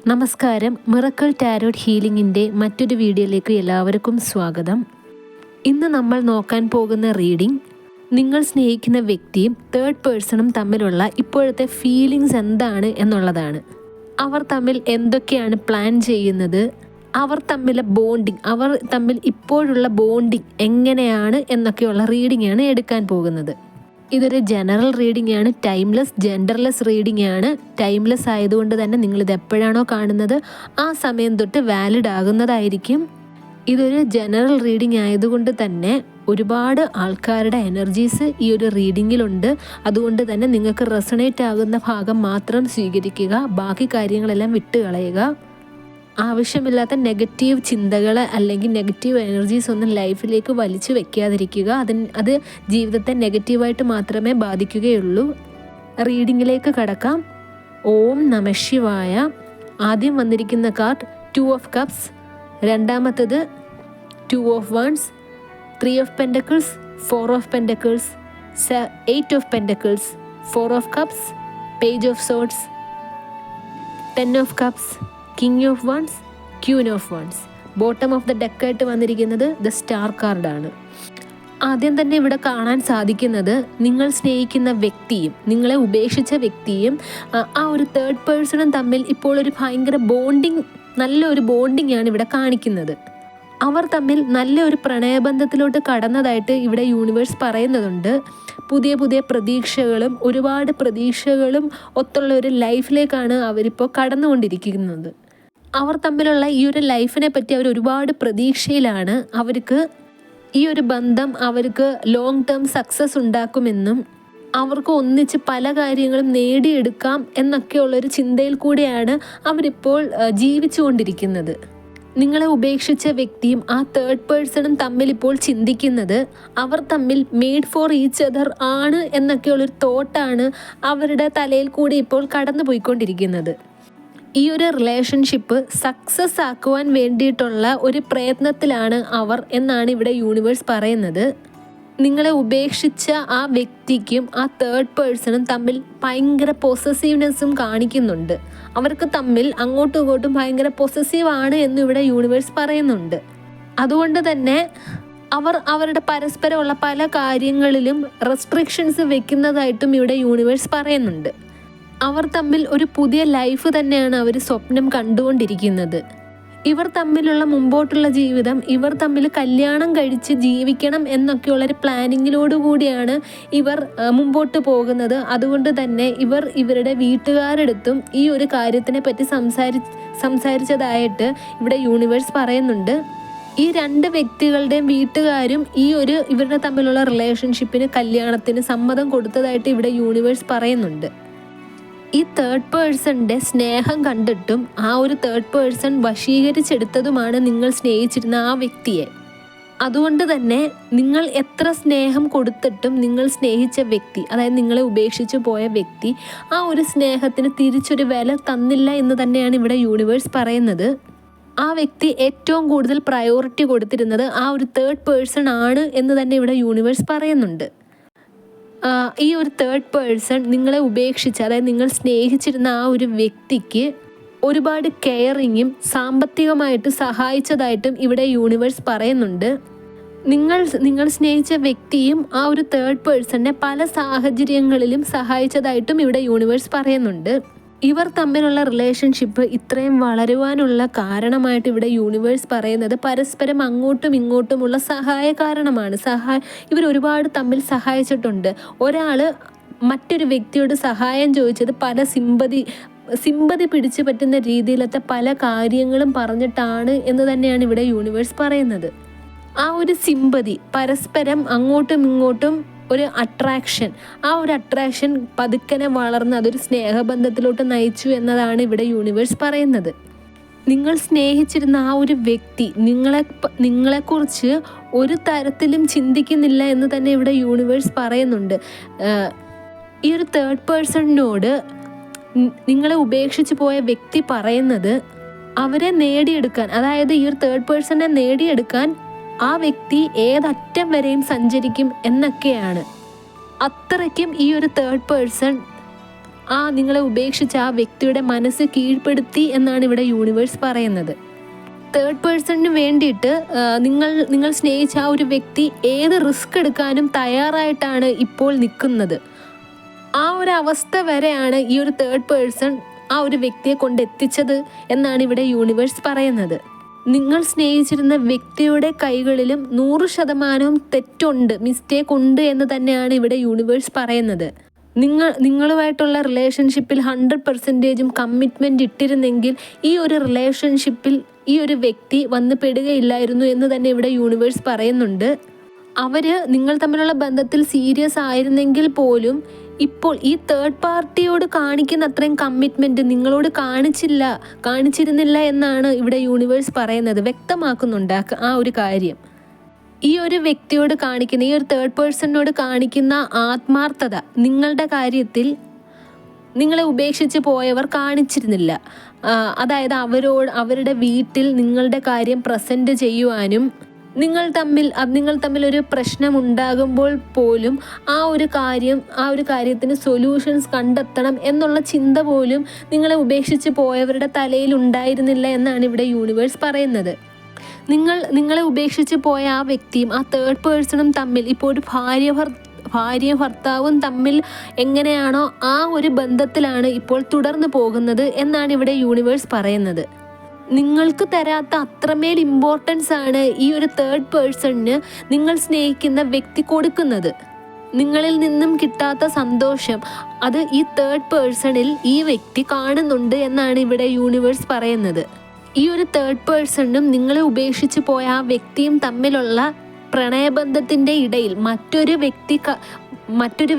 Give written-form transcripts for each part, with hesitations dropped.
നമസ്കാരം. Miracle tarot ഹീലിംഗിൻ്റെ മറ്റൊരു വീഡിയോയിലേക്ക് എല്ലാവർക്കും സ്വാഗതം. ഇന്ന് നമ്മൾ നോക്കാൻ പോകുന്ന റീഡിംഗ് നിങ്ങൾ സ്നേഹിക്കുന്ന വ്യക്തിയും തേർഡ് പേഴ്സണും തമ്മിലുള്ള ഇപ്പോഴത്തെ ഫീലിങ്സ് എന്താണ് എന്നുള്ളതാണ്. അവർ തമ്മിൽ എന്തൊക്കെയാണ് പ്ലാൻ ചെയ്യുന്നത്, അവർ തമ്മിലെ ബോണ്ടിങ്, അവർ തമ്മിൽ ഇപ്പോഴുള്ള ബോണ്ടിങ് എങ്ങനെയാണ് എന്നൊക്കെയുള്ള റീഡിംഗാണ് എടുക്കാൻ പോകുന്നത്. ഇതൊരു ജനറൽ റീഡിംഗ് ആണ്, ടൈംലെസ് ജെൻഡർലെസ് റീഡിംഗ് ആണ്. ടൈംലെസ് ആയതുകൊണ്ട് തന്നെ നിങ്ങളിത് എപ്പോഴാണോ കാണുന്നത് ആ സമയം തൊട്ട് വാലിഡ് ആകുന്നതായിരിക്കും. ഇതൊരു ജനറൽ റീഡിംഗ് ആയതുകൊണ്ട് തന്നെ ഒരുപാട് ആൾക്കാരുടെ എനർജീസ് ഈ ഒരു റീഡിങ്ങിലുണ്ട്. അതുകൊണ്ട് തന്നെ നിങ്ങൾക്ക് റെസണേറ്റ് ആകുന്ന ഭാഗം മാത്രം സ്വീകരിക്കുക, ബാക്കി കാര്യങ്ങളെല്ലാം വിട്ടുകളയുക. ആവശ്യമില്ലാത്ത നെഗറ്റീവ് ചിന്തകൾ അല്ലെങ്കിൽ നെഗറ്റീവ് എനർജീസ് ഒന്നും ലൈഫിലേക്ക് വലിച്ചു വെക്കാതിരിക്കുക. അത് ജീവിതത്തെ നെഗറ്റീവായിട്ട് മാത്രമേ ബാധിക്കുകയുള്ളൂ. റീഡിങ്ങിലേക്ക് കടക്കാം. ഓം നമഃ ശിവായ. ആദ്യം വന്നിരിക്കുന്ന കാർഡ് 2 ഓഫ് കപ്സ്, രണ്ടാമത്തത് 2 of wands, 3 of pentacles, 4 of pentacles, 8 of pentacles, 4 of cups, page of swords, 10 of cups, king of wands, queen of wands. Bottom of the ഡെക്കായിട്ട് വന്നിരിക്കുന്നത് ദ സ്റ്റാർ കാർഡാണ്. ആദ്യം തന്നെ ഇവിടെ കാണാൻ സാധിക്കുന്നത് നിങ്ങൾ സ്നേഹിക്കുന്ന വ്യക്തിയും നിങ്ങളെ ഉപേക്ഷിച്ച വ്യക്തിയും ആ ഒരു തേർഡ് പേഴ്സണും തമ്മിൽ ഇപ്പോൾ ഒരു ഭയങ്കര ബോണ്ടിങ്, നല്ലൊരു ബോണ്ടിങ് ആണ് ഇവിടെ കാണിക്കുന്നത്. അവർ തമ്മിൽ നല്ലൊരു പ്രണയബന്ധത്തിലോട്ട് കടന്നതായിട്ട് ഇവിടെ യൂണിവേഴ്സ് പറയുന്നതുണ്ട്. പുതിയ പുതിയ പ്രതീക്ഷകളും ഒരുപാട് പ്രതീക്ഷകളും ഒത്തുള്ള ഒരു ലൈഫിലേക്കാണ് അവരിപ്പോൾ കടന്നുകൊണ്ടിരിക്കുന്നത്. അവർ തമ്മിലുള്ള ഈ ഒരു ലൈഫിനെ പറ്റി അവർ ഒരുപാട് പ്രതീക്ഷയിലാണ്. അവർക്ക് ഈ ഒരു ബന്ധം അവർക്ക് ലോങ് ടേം സക്സസ് ഉണ്ടാക്കുമെന്നും അവർക്ക് ഒന്നിച്ച് പല കാര്യങ്ങളും നേടിയെടുക്കാം എന്നൊക്കെയുള്ളൊരു ചിന്തയിൽ കൂടെയാണ് അവരിപ്പോൾ ജീവിച്ചു കൊണ്ടിരിക്കുന്നത്. നിങ്ങളെ ഉപേക്ഷിച്ച വ്യക്തിയും ആ തേർഡ് പേഴ്സണും തമ്മിൽ ഇപ്പോൾ ചിന്തിക്കുന്നത് അവർ തമ്മിൽ മെയ്ഡ് ഫോർ ഈച്ച് അതർ ആണ് എന്നൊക്കെയുള്ളൊരു തോട്ടാണ് അവരുടെ തലയിൽ കൂടി ഇപ്പോൾ കടന്നു പോയിക്കൊണ്ടിരിക്കുന്നത്. ഈ ഒരു റിലേഷൻഷിപ്പ് സക്സസ് ആക്കുവാൻ വേണ്ടിയിട്ടുള്ള ഒരു പ്രയത്നത്തിലാണ് അവർ എന്നാണ് ഇവിടെ യൂണിവേഴ്സ് പറയുന്നത്. നിങ്ങളെ ഉപേക്ഷിച്ച ആ വ്യക്തിക്കും ആ തേർഡ് പേഴ്സണും തമ്മിൽ ഭയങ്കര പൊസസീവ്നെസ്സും കാണിക്കുന്നുണ്ട്. അവർക്ക് തമ്മിൽ അങ്ങോട്ടും ഇങ്ങോട്ടും ഭയങ്കര പൊസസീവ് ആണ് എന്നും ഇവിടെ യൂണിവേഴ്സ് പറയുന്നുണ്ട്. അതുകൊണ്ട് തന്നെ അവർ അവരുടെ പരസ്പരമുള്ള പല കാര്യങ്ങളിലും റെസ്ട്രിക്ഷൻസ് വെക്കുന്നതായിട്ടും ഇവിടെ യൂണിവേഴ്സ് പറയുന്നുണ്ട്. അവർ തമ്മിൽ ഒരു പുതിയ ലൈഫ് തന്നെയാണ് അവർ സ്വപ്നം കണ്ടുകൊണ്ടിരിക്കുന്നത്. ഇവർ തമ്മിലുള്ള മുമ്പോട്ടുള്ള ജീവിതം, ഇവർ തമ്മിൽ കല്യാണം കഴിച്ച് ജീവിക്കണം എന്നൊക്കെയുള്ളൊരു പ്ലാനിങ്ങിലോടുകൂടിയാണ് ഇവർ മുമ്പോട്ട് പോകുന്നത്. അതുകൊണ്ട് തന്നെ ഇവർ ഇവരുടെ വീട്ടുകാരെടുത്തും ഈ ഒരു കാര്യത്തിനെ പറ്റി സംസാരിച്ചതായിട്ട് ഇവിടെ യൂണിവേഴ്സ് പറയുന്നുണ്ട്. ഈ രണ്ട് വ്യക്തികളുടെയും വീട്ടുകാരും ഈ ഒരു ഇവരുടെ തമ്മിലുള്ള റിലേഷൻഷിപ്പിന്, കല്യാണത്തിന് സമ്മതം കൊടുത്തതായിട്ട് ഇവിടെ യൂണിവേഴ്സ് പറയുന്നുണ്ട്. ഈ തേർഡ് പേഴ്സണിൻ്റെ സ്നേഹം കണ്ടിട്ടും ആ ഒരു തേർഡ് പേഴ്സൺ വശീകരിച്ചെടുത്തതുമാണ് നിങ്ങൾ സ്നേഹിച്ചിരുന്ന ആ വ്യക്തിയെ. അതുകൊണ്ട് തന്നെ നിങ്ങൾ എത്ര സ്നേഹം കൊടുത്തിട്ടും നിങ്ങൾ സ്നേഹിച്ച വ്യക്തി, അതായത് നിങ്ങളെ ഉപേക്ഷിച്ച് പോയ വ്യക്തി, ആ ഒരു സ്നേഹത്തിന് തിരിച്ചൊരു വില തന്നില്ല എന്ന് തന്നെയാണ് ഇവിടെ യൂണിവേഴ്സ് പറയുന്നത്. ആ വ്യക്തി ഏറ്റവും കൂടുതൽ പ്രയോറിറ്റി കൊടുത്തിരുന്നത് ആ ഒരു തേർഡ് പേഴ്സൺ ആണ് എന്ന് തന്നെ ഇവിടെ യൂണിവേഴ്സ് പറയുന്നുണ്ട്. ഈ ഒരു തേർഡ് പേഴ്സൺ നിങ്ങളെ ഉപേക്ഷിച്ച്, അതായത് നിങ്ങൾ സ്നേഹിച്ചിരുന്ന ആ ഒരു വ്യക്തിക്ക് ഒരുപാട് കെയറിങ്ങും സാമ്പത്തികമായിട്ട് സഹായിച്ചതായിട്ടും ഇവിടെ യൂണിവേഴ്സ് പറയുന്നുണ്ട്. നിങ്ങൾ സ്നേഹിച്ച വ്യക്തിയും ആ ഒരു തേർഡ് പേഴ്സണിനെ പല സാഹചര്യങ്ങളിലും സഹായിച്ചതായിട്ടും ഇവിടെ യൂണിവേഴ്സ് പറയുന്നുണ്ട്. ഇവർ തമ്മിലുള്ള റിലേഷൻഷിപ്പ് ഇത്രയും വളരുവാനുള്ള കാരണമായിട്ട് ഇവിടെ യൂണിവേഴ്സ് പറയുന്നത് പരസ്പരം അങ്ങോട്ടും ഇങ്ങോട്ടുമുള്ള സഹായ കാരണമാണ്. ഇവർ ഒരുപാട് തമ്മിൽ സഹായിച്ചിട്ടുണ്ട്. ഒരാൾ മറ്റൊരു വ്യക്തിയോട് സഹായം ചോദിച്ചത് പല സിമ്പതി പിടിച്ചു പറ്റുന്ന രീതിയിലത്തെ പല കാര്യങ്ങളും പറഞ്ഞിട്ടാണ് എന്ന് തന്നെയാണ് ഇവിടെ യൂണിവേഴ്സ് പറയുന്നത്. ആ ഒരു സിമ്പതി, പരസ്പരം അങ്ങോട്ടും ഇങ്ങോട്ടും ഒരു അട്രാക്ഷൻ, ആ ഒരു അട്രാക്ഷൻ പതുക്കനെ വളർന്ന് അതൊരു സ്നേഹബന്ധത്തിലോട്ട് നയിച്ചു എന്നതാണ് ഇവിടെ യൂണിവേഴ്സ് പറയുന്നത്. നിങ്ങൾ സ്നേഹിച്ചിരുന്ന ആ ഒരു വ്യക്തി നിങ്ങളെക്കുറിച്ച് ഒരു തരത്തിലും ചിന്തിക്കുന്നില്ല എന്ന് തന്നെ ഇവിടെ യൂണിവേഴ്സ് പറയുന്നുണ്ട്. ഈ ഒരു തേർഡ് പേഴ്സണിനോട് നിങ്ങളെ ഉപേക്ഷിച്ച് പോയ വ്യക്തി പറയുന്നത് അവരെ നേടിയെടുക്കാൻ, അതായത് ഈ ഒരു തേർഡ് പേഴ്സണെ നേടിയെടുക്കാൻ ആ വ്യക്തി ഏതറ്റം വരെയും സഞ്ചരിക്കും എന്നൊക്കെയാണ്. അത്രയ്ക്കും ഈ ഒരു തേർഡ് പേഴ്സൺ നിങ്ങളെ ഉപേക്ഷിച്ച ആ വ്യക്തിയുടെ മനസ്സ് കീഴ്പ്പെടുത്തി എന്നാണ് ഇവിടെ യൂണിവേഴ്സ് പറയുന്നത്. തേർഡ് പേഴ്സണിന് വേണ്ടിയിട്ട് നിങ്ങൾ സ്നേഹിച്ച ആ ഒരു വ്യക്തി ഏത് റിസ്ക് എടുക്കാനും തയ്യാറായിട്ടാണ് ഇപ്പോൾ നിൽക്കുന്നത്. ആ ഒരു അവസ്ഥ വരെയാണ് ഈ ഒരു തേർഡ് പേഴ്സൺ ആ ഒരു വ്യക്തിയെ കൊണ്ടെത്തിച്ചത് എന്നാണ് ഇവിടെ യൂണിവേഴ്സ് പറയുന്നത്. നിങ്ങൾ സ്നേഹിച്ചിരുന്ന വ്യക്തിയുടെ കൈകളിലും 100% തെറ്റുണ്ട്, മിസ്റ്റേക്ക് ഉണ്ട് എന്ന് തന്നെയാണ് ഇവിടെ യൂണിവേഴ്സ് പറയുന്നത്. നിങ്ങളുമായിട്ടുള്ള റിലേഷൻഷിപ്പിൽ 100% കമ്മിറ്റ്മെൻറ്റ് ഇട്ടിരുന്നെങ്കിൽ ഈ ഒരു റിലേഷൻഷിപ്പിൽ ഈ ഒരു വ്യക്തി വന്ന് പെടുകയില്ലായിരുന്നു എന്ന് തന്നെ ഇവിടെ യൂണിവേഴ്സ് പറയുന്നുണ്ട്. നിങ്ങൾ തമ്മിലുള്ള ബന്ധത്തിൽ സീരിയസ് ആയിരുന്നെങ്കിൽ പോലും ഇപ്പോൾ ഈ തേർഡ് പാർട്ടിയോട് കാണിക്കുന്ന അത്രയും കമ്മിറ്റ്മെൻറ്റ് നിങ്ങളോട് കാണിച്ചിരുന്നില്ല എന്നാണ് ഇവിടെ യൂണിവേഴ്സ് പറയുന്നത്, വ്യക്തമാക്കുന്നുണ്ട് ആ ഒരു കാര്യം. ഈ ഒരു വ്യക്തിയോട് കാണിക്കുന്ന, ഈ ഒരു തേർഡ് പേഴ്സണിനോട് കാണിക്കുന്ന ആത്മാർത്ഥത നിങ്ങളുടെ കാര്യത്തിൽ നിങ്ങളെ ഉപേക്ഷിച്ച് പോയവർ കാണിച്ചിരുന്നില്ല. അതായത് അവരുടെ വീട്ടിൽ നിങ്ങളുടെ കാര്യം പ്രസൻറ്റ് ചെയ്യുവാനും നിങ്ങൾ തമ്മിൽ ഒരു പ്രശ്നം ഉണ്ടാകുമ്പോൾ പോലും ആ ഒരു കാര്യത്തിന് സൊല്യൂഷൻസ് കണ്ടെത്തണം എന്നുള്ള ചിന്ത പോലും നിങ്ങളെ ഉപേക്ഷിച്ച് പോയവരുടെ തലയിൽ ഉണ്ടായിരുന്നില്ല എന്നാണ് ഇവിടെ യൂണിവേഴ്സ് പറയുന്നത്. നിങ്ങളെ ഉപേക്ഷിച്ച് പോയ ആ വ്യക്തിയും ആ തേർഡ് പേഴ്സണും തമ്മിൽ ഇപ്പോൾ ഒരു ഭാര്യയും ഭർത്താവും തമ്മിൽ എങ്ങനെയാണോ ആ ഒരു ബന്ധത്തിലാണ് ഇപ്പോൾ തുടർന്ന് പോകുന്നത് എന്നാണ് ഇവിടെ യൂണിവേഴ്സ് പറയുന്നത്. നിങ്ങൾക്ക് തരാത്ത അത്രമേൽ ഇമ്പോർട്ടൻസ് ആണ് ഈ ഒരു തേർഡ് പേഴ്സണിന് നിങ്ങൾ സ്നേഹിക്കുന്ന വ്യക്തി കൊടുക്കുന്നത്. നിങ്ങളിൽ നിന്നും കിട്ടാത്ത സന്തോഷം അത് ഈ തേർഡ് പേഴ്സണിൽ ഈ വ്യക്തി കാണുന്നുണ്ട് എന്നാണ് ഇവിടെ യൂണിവേഴ്സ് പറയുന്നത്. ഈ ഒരു തേർഡ് പേഴ്സണും നിങ്ങളെ ഉപേക്ഷിച്ച് പോയ ആ വ്യക്തിയും തമ്മിലുള്ള പ്രണയബന്ധത്തിൻ്റെ ഇടയിൽ മറ്റൊരു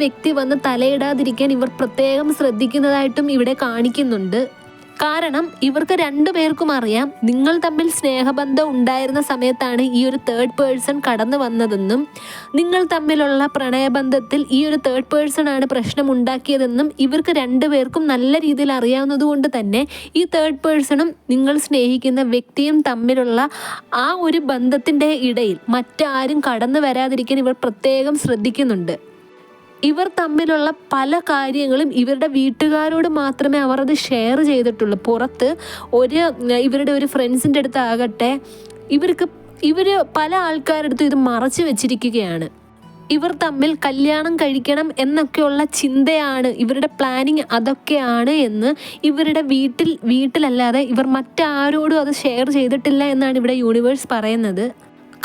വ്യക്തി വന്ന് തലയിടാതിരിക്കാൻ ഇവർ പ്രത്യേകം ശ്രദ്ധിക്കുന്നതായിട്ടും ഇവിടെ കാണിക്കുന്നുണ്ട്. കാരണം ഇവർക്ക് രണ്ടുപേർക്കും അറിയാം നിങ്ങൾ തമ്മിൽ സ്നേഹബന്ധം ഉണ്ടായിരുന്ന സമയത്താണ് ഈ ഒരു തേർഡ് പേഴ്സൺ കടന്നു വന്നതെന്നും നിങ്ങൾ തമ്മിലുള്ള പ്രണയബന്ധത്തിൽ ഈ ഒരു തേർഡ് പേഴ്സൺ ആണ് പ്രശ്നം ഉണ്ടാക്കിയതെന്നും ഇവർക്ക് രണ്ടുപേർക്കും നല്ല രീതിയിൽ അറിയാവുന്നതുകൊണ്ട് തന്നെ ഈ തേർഡ് പേഴ്സണും നിങ്ങൾ സ്നേഹിക്കുന്ന വ്യക്തിയും തമ്മിലുള്ള ആ ഒരു ബന്ധത്തിൻ്റെ ഇടയിൽ മറ്റാരും കടന്നു വരാതിരിക്കാൻ ഇവർ പ്രത്യേകം ശ്രദ്ധിക്കുന്നുണ്ട്. ഇവർ തമ്മിലുള്ള പല കാര്യങ്ങളും ഇവരുടെ വീട്ടുകാരോട് മാത്രമേ അവർ അത് ഷെയർ ചെയ്തിട്ടുള്ളൂ. പുറത്ത് ഇവരുടെ ഒരു ഫ്രണ്ട്സിൻ്റെ അടുത്താകട്ടെ ഇവർ പല ആൾക്കാരുടെ അടുത്തും ഇത് മറച്ചു വെച്ചിരിക്കുകയാണ്. ഇവർ തമ്മിൽ കല്യാണം കഴിക്കണം എന്നൊക്കെയുള്ള ചിന്തയാണ്, ഇവരുടെ പ്ലാനിങ് അതൊക്കെയാണ് എന്ന് ഇവരുടെ വീട്ടിലല്ലാതെ ഇവർ മറ്റാരോടും അത് ഷെയർ ചെയ്തിട്ടില്ല എന്നാണ് ഇവിടെ യൂണിവേഴ്സ് പറയുന്നത്.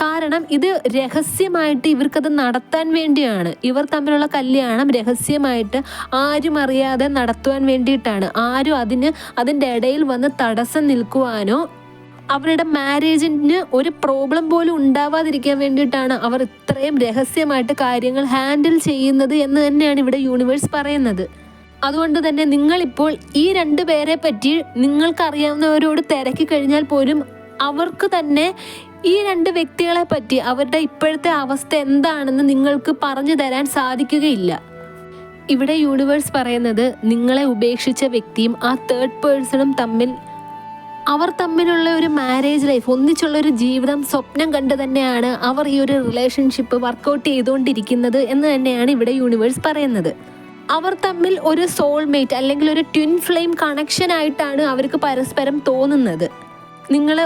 കാരണം ഇത് രഹസ്യമായിട്ട് ഇവർക്കത് നടത്താൻ വേണ്ടിയാണ്. ഇവർ തമ്മിലുള്ള കല്യാണം രഹസ്യമായിട്ട് ആരും അറിയാതെ നടത്തുവാൻ വേണ്ടിയിട്ടാണ്. ആരും അതിൻ്റെ ഇടയിൽ വന്ന് തടസ്സം നിൽക്കുവാനോ അവരുടെ മാരേജിന് ഒരു പ്രോബ്ലം പോലും ഉണ്ടാവാതിരിക്കാൻ വേണ്ടിയിട്ടാണ് അവർ ഇത്രയും രഹസ്യമായിട്ട് കാര്യങ്ങൾ ഹാൻഡിൽ ചെയ്യുന്നത് എന്ന് തന്നെയാണ് ഇവിടെ യൂണിവേഴ്സ് പറയുന്നത്. അതുകൊണ്ട് തന്നെ നിങ്ങളിപ്പോൾ ഈ രണ്ടു പേരെ പറ്റി നിങ്ങൾക്കറിയാവുന്നവരോട് തിരക്കി കഴിഞ്ഞാൽ പോലും അവർക്ക് തന്നെ ഈ രണ്ട് വ്യക്തികളെ പറ്റി അവരുടെ ഇപ്പോഴത്തെ അവസ്ഥ എന്താണെന്ന് നിങ്ങൾക്ക് പറഞ്ഞു തരാൻ സാധിക്കുകയില്ല. ഇവിടെ യൂണിവേഴ്സ് പറയുന്നത് നിങ്ങളെ ഉപേക്ഷിച്ച വ്യക്തിയും ആ തേർഡ് പേഴ്സണും അവർ തമ്മിലുള്ള ഒരു മാരേജ് ലൈഫ്, ഒന്നിച്ചുള്ള ഒരു ജീവിതം സ്വപ്നം കണ്ട് തന്നെയാണ് അവർ ഈ ഒരു റിലേഷൻഷിപ്പ് വർക്കൗട്ട് ചെയ്തുകൊണ്ടിരിക്കുന്നത് എന്ന് തന്നെയാണ് ഇവിടെ യൂണിവേഴ്സ് പറയുന്നത്. അവർ തമ്മിൽ ഒരു സോൾമേറ്റ് അല്ലെങ്കിൽ ഒരു ട്വിൻ ഫ്ലെയിം കണക്ഷൻ ആയിട്ടാണ് അവർക്ക് പരസ്പരം തോന്നുന്നത്. നിങ്ങൾ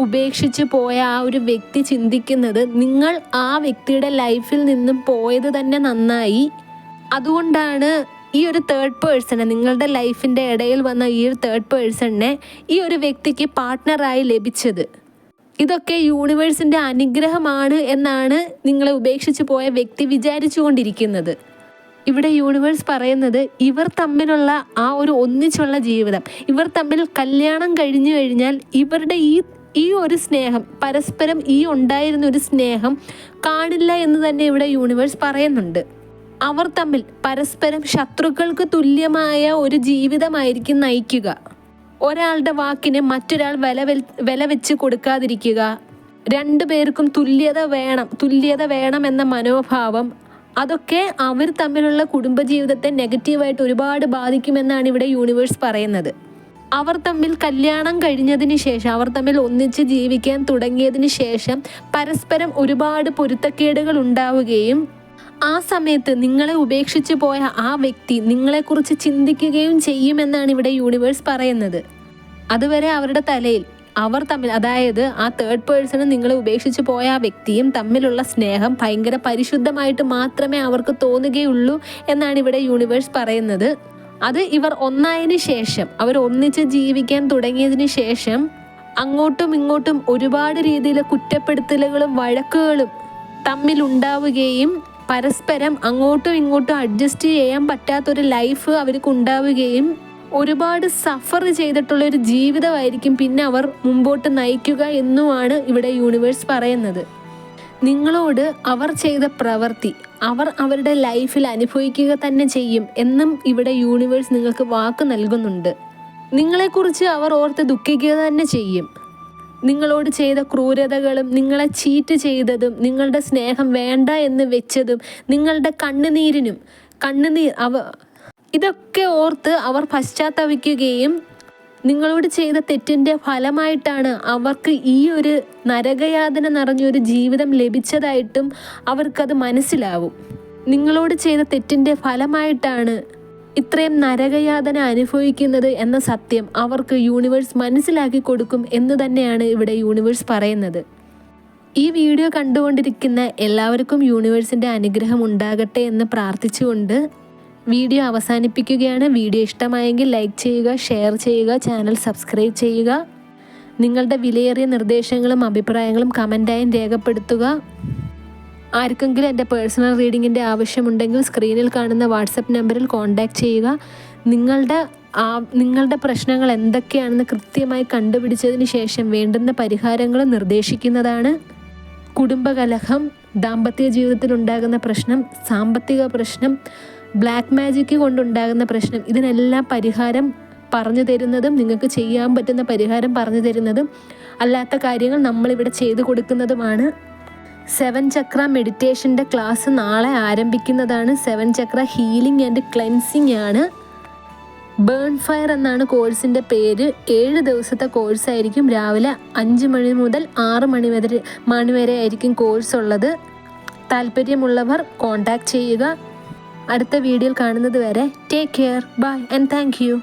ഉപേക്ഷിച്ച് പോയ ആ ഒരു വ്യക്തി ചിന്തിക്കുന്നത് നിങ്ങൾ ആ വ്യക്തിയുടെ ലൈഫിൽ നിന്നും പോയത് തന്നെ നന്നായി, അതുകൊണ്ടാണ് ഈ ഒരു തേർഡ് പേഴ്സണെ, നിങ്ങളുടെ ലൈഫിൻ്റെ ഇടയിൽ വന്ന ഈ ഒരു തേർഡ് പേഴ്സണിനെ ഈ ഒരു വ്യക്തിക്ക് പാർട്ട്ണറായി ലഭിച്ചത്. ഇതൊക്കെ യൂണിവേഴ്സിൻ്റെ അനുഗ്രഹമാണ് എന്നാണ് നിങ്ങളെ ഉപേക്ഷിച്ച് പോയ വ്യക്തി വിചാരിച്ചു കൊണ്ടിരിക്കുന്നത്. ഇവിടെ യൂണിവേഴ്സ് പറയുന്നത് ഇവർ തമ്മിലുള്ള ആ ഒരു ഒന്നിച്ചുള്ള ജീവിതം, ഇവർ തമ്മിൽ കല്യാണം കഴിഞ്ഞു കഴിഞ്ഞാൽ ഇവരുടെ ഈ ഒരു സ്നേഹം, പരസ്പരം ഉണ്ടായിരുന്ന ഒരു സ്നേഹം കാണില്ല എന്ന് തന്നെ ഇവിടെ യൂണിവേഴ്സ് പറയുന്നുണ്ട്. അവർ തമ്മിൽ പരസ്പരം ശത്രുക്കൾക്ക് തുല്യമായ ഒരു ജീവിതമായിരിക്കും നയിക്കുക. ഒരാളുടെ വാക്കിന് മറ്റൊരാൾ വില വെച്ച് കൊടുക്കാതിരിക്കുക, രണ്ടുപേർക്കും തുല്യത വേണം എന്ന മനോഭാവം, അതൊക്കെ അവർ തമ്മിലുള്ള കുടുംബജീവിതത്തെ നെഗറ്റീവായിട്ട് ഒരുപാട് ബാധിക്കുമെന്നാണ് ഇവിടെ യൂണിവേഴ്സ് പറയുന്നത്. അവർ തമ്മിൽ കല്യാണം കഴിഞ്ഞതിന് ശേഷം, അവർ തമ്മിൽ ഒന്നിച്ച് ജീവിക്കാൻ തുടങ്ങിയതിന് ശേഷം പരസ്പരം ഒരുപാട് പൊരുത്തക്കേടുകൾ ഉണ്ടാവുകയും ആ സമയത്ത് നിങ്ങളെ ഉപേക്ഷിച്ച് പോയ ആ വ്യക്തി നിങ്ങളെക്കുറിച്ച് ചിന്തിക്കുകയും ചെയ്യുമെന്നാണ് ഇവിടെ യൂണിവേഴ്സ് പറയുന്നത്. അതുവരെ അവരുടെ തലയിൽ അവർ തമ്മിൽ, അതായത് ആ തേർഡ് പേഴ്സണും നിങ്ങളെ ഉപേക്ഷിച്ച് പോയ ആ വ്യക്തിയും തമ്മിലുള്ള സ്നേഹം ഭയങ്കര പരിശുദ്ധമായിട്ട് മാത്രമേ അവർക്ക് തോന്നുകയുള്ളൂ എന്നാണ് ഇവിടെ യൂണിവേഴ്സ് പറയുന്നത്. അത് ഇവർ ഒന്നായതിനു ശേഷം, അവർ ഒന്നിച്ച് ജീവിക്കാൻ തുടങ്ങിയതിന് ശേഷം അങ്ങോട്ടും ഇങ്ങോട്ടും ഒരുപാട് രീതിയിലെ കുറ്റപ്പെടുത്തലുകളും വഴക്കുകളും തമ്മിലുണ്ടാവുകയും പരസ്പരം അങ്ങോട്ടും ഇങ്ങോട്ടും അഡ്ജസ്റ്റ് ചെയ്യാൻ പറ്റാത്തൊരു ലൈഫ് അവർക്ക് ഉണ്ടാവുകയും ഒരുപാട് സഫർ ചെയ്തിട്ടുള്ളൊരു ജീവിതമായിരിക്കും പിന്നെ അവർ മുമ്പോട്ട് നയിക്കുക എന്നുമാണ് ഇവിടെ യൂണിവേഴ്സ് പറയുന്നത്. നിങ്ങളോട് അവർ ചെയ്ത പ്രവൃത്തി അവർ അവരുടെ ലൈഫിൽ അനുഭവിക്കുക തന്നെ ചെയ്യും എന്നും ഇവിടെ യൂണിവേഴ്സ് നിങ്ങൾക്ക് വാക്ക് നൽകുന്നുണ്ട്. നിങ്ങളെക്കുറിച്ച് അവർ ഓർത്ത് ദുഃഖിക്കുക തന്നെ ചെയ്യും. നിങ്ങളോട് ചെയ്ത ക്രൂരതകളും, നിങ്ങളെ ചീറ്റ് ചെയ്തതും, നിങ്ങളുടെ സ്നേഹം വേണ്ട എന്ന് വെച്ചതും, നിങ്ങളുടെ ഇതൊക്കെ ഓർത്ത് അവർ പശ്ചാത്തപിക്കുകയും നിങ്ങളോട് ചെയ്ത തെറ്റിൻ്റെ ഫലമായിട്ടാണ് അവർക്ക് ഈ ഒരു നരകയാതന നിറഞ്ഞൊരു ജീവിതം ലഭിച്ചതായിട്ടും അവർക്കത് മനസ്സിലാവും. നിങ്ങളോട് ചെയ്ത തെറ്റിൻ്റെ ഫലമായിട്ടാണ് ഇത്രയും നരകയാതന അനുഭവിക്കുന്നത് എന്ന സത്യം അവർക്ക് യൂണിവേഴ്സ് മനസ്സിലാക്കി കൊടുക്കും എന്ന് തന്നെയാണ് ഇവിടെ യൂണിവേഴ്സ് പറയുന്നത്. ഈ വീഡിയോ കണ്ടുകൊണ്ടിരിക്കുന്ന എല്ലാവർക്കും യൂണിവേഴ്സിൻ്റെ അനുഗ്രഹം ഉണ്ടാകട്ടെ എന്ന് പ്രാർത്ഥിച്ചുകൊണ്ട് വീഡിയോ അവസാനിപ്പിക്കുകയാണ്. വീഡിയോ ഇഷ്ടമായെങ്കിൽ ലൈക്ക് ചെയ്യുക, ഷെയർ ചെയ്യുക, ചാനൽ സബ്സ്ക്രൈബ് ചെയ്യുക. നിങ്ങളുടെ വിലയേറിയ നിർദ്ദേശങ്ങളും അഭിപ്രായങ്ങളും കമൻറ്റായും രേഖപ്പെടുത്തുക. ആർക്കെങ്കിലും എൻ്റെ പേഴ്സണൽ റീഡിങ്ങിൻ്റെ ആവശ്യമുണ്ടെങ്കിൽ സ്ക്രീനിൽ കാണുന്ന വാട്സപ്പ് നമ്പറിൽ കോൺടാക്റ്റ് ചെയ്യുക. നിങ്ങളുടെ പ്രശ്നങ്ങൾ എന്തൊക്കെയാണെന്ന് കൃത്യമായി കണ്ടുപിടിച്ചതിന് ശേഷം വേണ്ടുന്ന പരിഹാരങ്ങൾ നിർദ്ദേശിക്കുന്നതാണ്. കുടുംബകലഹം, ദാമ്പത്യ ജീവിതത്തിലുണ്ടാകുന്ന പ്രശ്നം, സാമ്പത്തിക പ്രശ്നം, ബ്ലാക്ക് മാജിക് കൊണ്ടുണ്ടാകുന്ന പ്രശ്നം, ഇതിനെല്ലാം പരിഹാരം പറഞ്ഞു തരുന്നതും നിങ്ങൾക്ക് ചെയ്യാൻ പറ്റുന്ന പരിഹാരം പറഞ്ഞു തരുന്നതും അല്ലാത്ത കാര്യങ്ങൾ നമ്മളിവിടെ ചെയ്തു കൊടുക്കുന്നതുമാണ്. 7 ചക്ര മെഡിറ്റേഷൻ്റെ ക്ലാസ് നാളെ ആരംഭിക്കുന്നതാണ്. 7 ചക്ര ഹീലിംഗ് ആൻഡ് ക്ലെൻസിങ് ആണ്. ബേൺ ഫയർ എന്നാണ് കോഴ്സിൻ്റെ പേര്. 7 ദിവസത്തെ കോഴ്സായിരിക്കും. രാവിലെ 5 മണി മുതൽ 6 മണി വരെ ആയിരിക്കും കോഴ്സ് ഉള്ളത്. താല്പര്യമുള്ളവർ കോൺടാക്റ്റ് ചെയ്യുക. അടുത്ത വീഡിയോയിൽ കാണുന്നത് വരെ take care, bye and thank U.